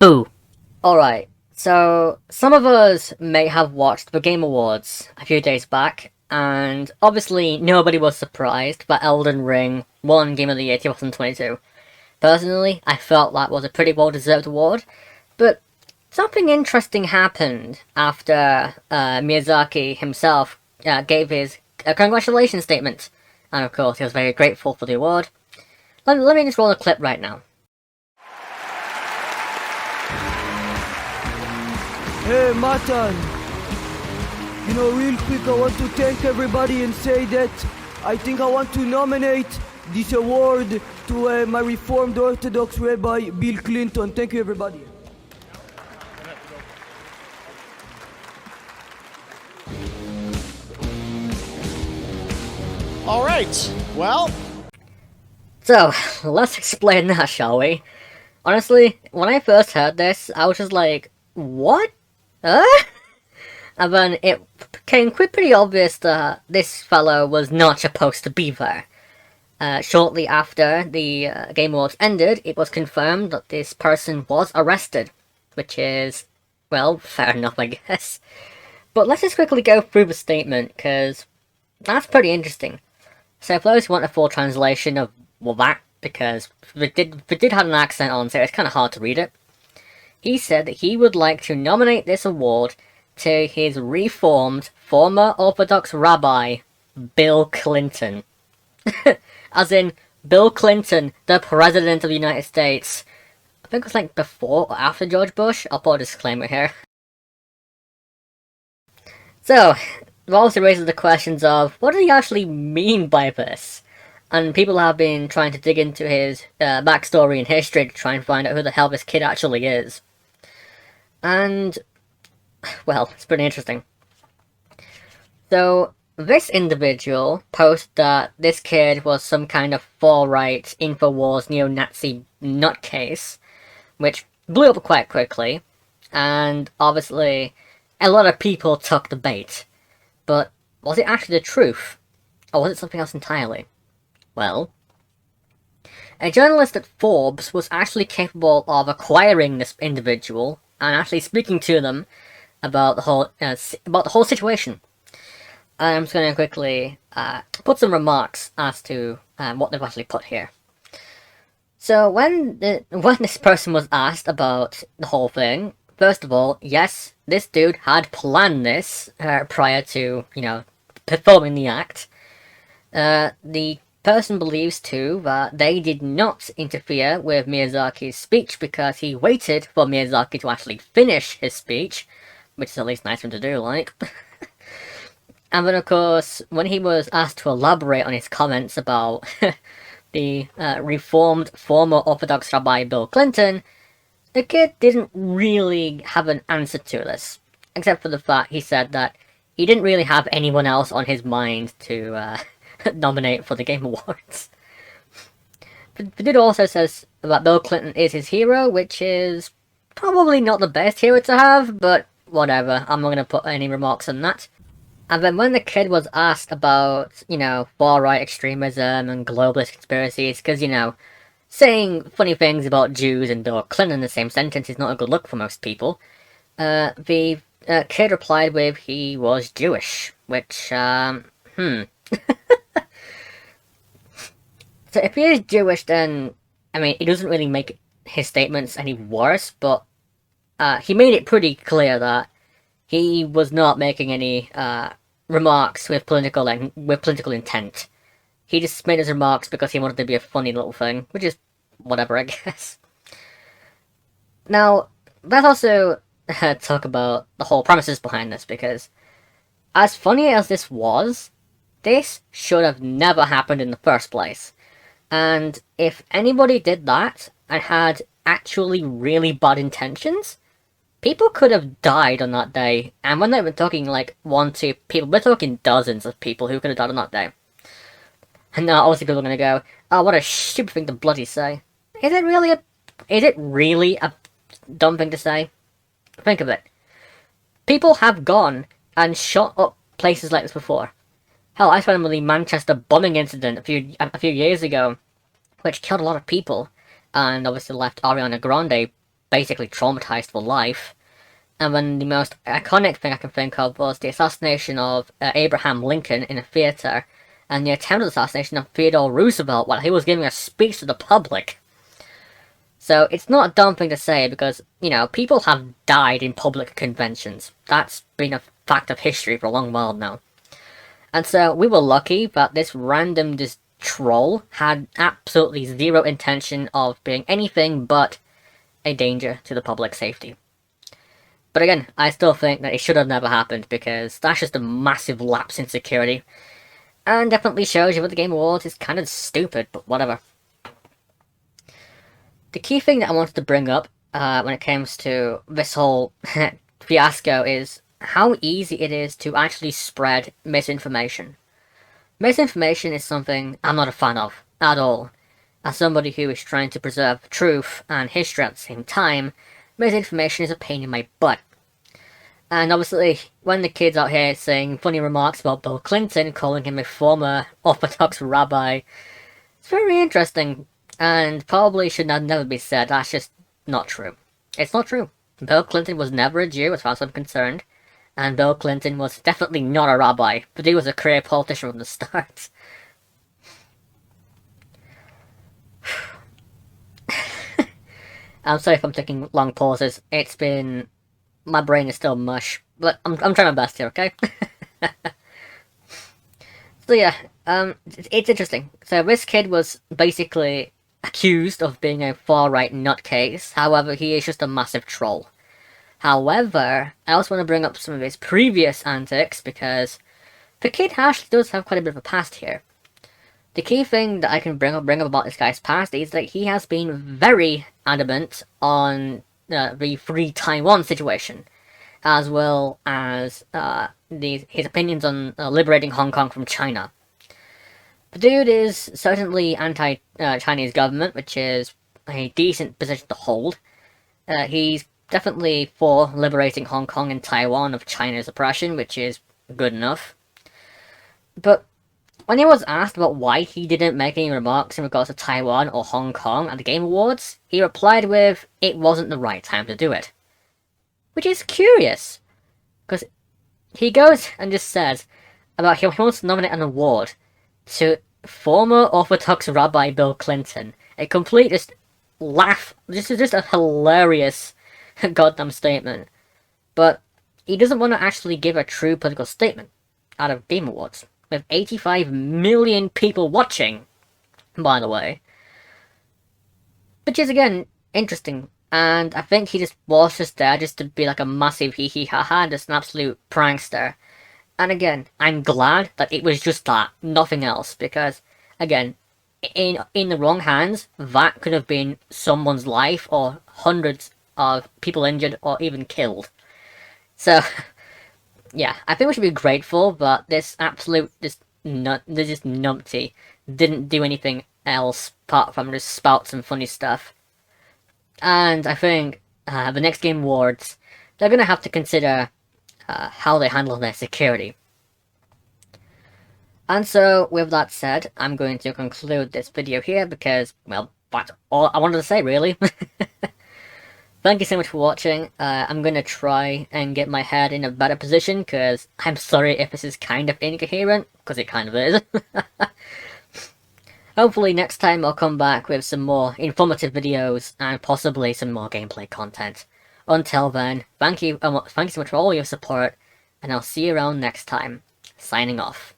Boo. Alright, so some of us may have watched the Game Awards a few days back, and obviously nobody was surprised that Elden Ring won Game of the Year 2022. Personally, I felt that was a pretty well-deserved award, but something interesting happened after Miyazaki himself gave his congratulations statement, and of course he was very grateful for the award. Let me just roll a clip right now. Hey, Matan. Real quick, I want to thank everybody and say that I think I want to nominate this award to my Reformed Orthodox Rabbi, Bill Clinton. Thank you, everybody. All right, well... So, let's explain that, shall we? Honestly, when I first heard this, I was just like, what? And then it became pretty obvious that this fellow was not supposed to be there. Shortly after the Game Awards ended, it was confirmed that this person was arrested, which is, well, fair enough, I guess. But let's just quickly go through the statement, because that's pretty interesting. So for those who want a full translation of, well, that, because it did have an accent on, so it's kind of hard to read it. He said that he would like to nominate this award to his reformed former Orthodox rabbi, Bill Clinton. As in, Bill Clinton, the President of the United States. I think it was like before or after George Bush. I'll put a disclaimer here. So, it also raises the questions of, what did he actually mean by this? And people have been trying to dig into his backstory and history to try and find out who the hell this kid actually is. And, well, it's pretty interesting. So, this individual posted that this kid was some kind of far-right, InfoWars, neo-Nazi nutcase, which blew up quite quickly, and obviously, a lot of people took the bait. But, was it actually the truth? Or was it something else entirely? Well, a journalist at Forbes was actually capable of acquiring this individual and actually speaking to them about the whole situation. I'm just going to quickly put some remarks as to what they've actually put here. So when this person was asked about the whole thing, first of all, yes, this dude had planned this prior to, performing the act. The person believes too that they did not interfere with Miyazaki's speech because he waited for Miyazaki to actually finish his speech, which is at least nice of him to do, like. And then of course, when he was asked to elaborate on his comments about the reformed former Orthodox Rabbi Bill Clinton, the kid didn't really have an answer to this, except for the fact he said that he didn't really have anyone else on his mind to nominate for the Game Awards. But the dude also says that Bill Clinton is his hero, which is probably not the best hero to have, but whatever, I'm not going to put any remarks on that. And then when the kid was asked about, far-right extremism and globalist conspiracies, because, saying funny things about Jews and Bill Clinton in the same sentence is not a good look for most people, the kid replied with he was Jewish, which, So if he is Jewish, then, it doesn't really make his statements any worse, but he made it pretty clear that he was not making any remarks with political intent. He just made his remarks because he wanted to be a funny little thing, which is whatever, I guess. Now, let's also talk about the whole premises behind this, because as funny as this was, this should have never happened in the first place. And if anybody did that and had actually really bad intentions, people could have died on that day. And we're not even talking like 1, 2 people, we're talking dozens of people who could have died on that day. And now obviously people are going to go, oh, what a stupid thing to bloody say. Is it really a dumb thing to say? Think of it. People have gone and shot up places like this before. Hell, I found the Manchester bombing incident a few years ago, which killed a lot of people, and obviously left Ariana Grande basically traumatized for life. And when the most iconic thing I can think of was the assassination of Abraham Lincoln in a theater, and the attempted assassination of Theodore Roosevelt while he was giving a speech to the public. So it's not a dumb thing to say because, you know, people have died in public conventions. That's been a fact of history for a long while now. And so we were lucky that this random troll had absolutely zero intention of being anything but a danger to the public safety. But again, I still think that it should have never happened because that's just a massive lapse in security. And definitely shows you that the Game Awards is kind of stupid, but whatever. The key thing that I wanted to bring up when it comes to this whole fiasco is how easy it is to actually spread misinformation. Misinformation is something I'm not a fan of at all. As somebody who is trying to preserve truth and history at the same time, misinformation is a pain in my butt. And obviously, when the kids out here saying funny remarks about Bill Clinton, calling him a former Orthodox rabbi, it's very interesting, and probably should never be said. That's just not true. It's not true. Bill Clinton was never a Jew, as far as I'm concerned, and Bill Clinton was definitely not a rabbi, but he was a career politician from the start. I'm sorry if I'm taking long pauses. It's been... my brain is still mush, but I'm trying my best here, okay? So yeah, it's interesting. So this kid was basically accused of being a far-right nutcase, however, he is just a massive troll. However, I also want to bring up some of his previous antics, because the kid actually does have quite a bit of a past here. The key thing that I can bring up about this guy's past is that he has been very adamant on the Free Taiwan situation, as well as his opinions on liberating Hong Kong from China. The dude is certainly anti-Chinese government, which is a decent position to hold. He's definitely for liberating Hong Kong and Taiwan of China's oppression, which is good enough. But when he was asked about why he didn't make any remarks in regards to Taiwan or Hong Kong at the Game Awards, he replied with, it wasn't the right time to do it. Which is curious, because he goes and just says about he wants to nominate an award to former Orthodox Rabbi Bill Clinton. A complete just laugh, this is just a hilarious goddamn statement. But he doesn't want to actually give a true political statement out of Game Awards, with 85 million people watching, by the way. Which is, again, interesting. And I think he just was just there just to be like a massive hee-hee ha-ha, just an absolute prankster. And again, I'm glad that it was just that, nothing else. Because, again, in the wrong hands, that could have been someone's life, or hundreds of people injured, or even killed. So... yeah, I think we should be grateful that this absolute, this numpty didn't do anything else apart from just spout some funny stuff. And I think the next Game Awards, they're going to have to consider how they handle their security. And so, with that said, I'm going to conclude this video here because, well, that's all I wanted to say, really. Thank you so much for watching. I'm going to try and get my head in a better position, because I'm sorry if this is kind of incoherent, because it kind of is. Hopefully next time I'll come back with some more informative videos, and possibly some more gameplay content. Until then, thank you so much for all your support, and I'll see you around next time. Signing off.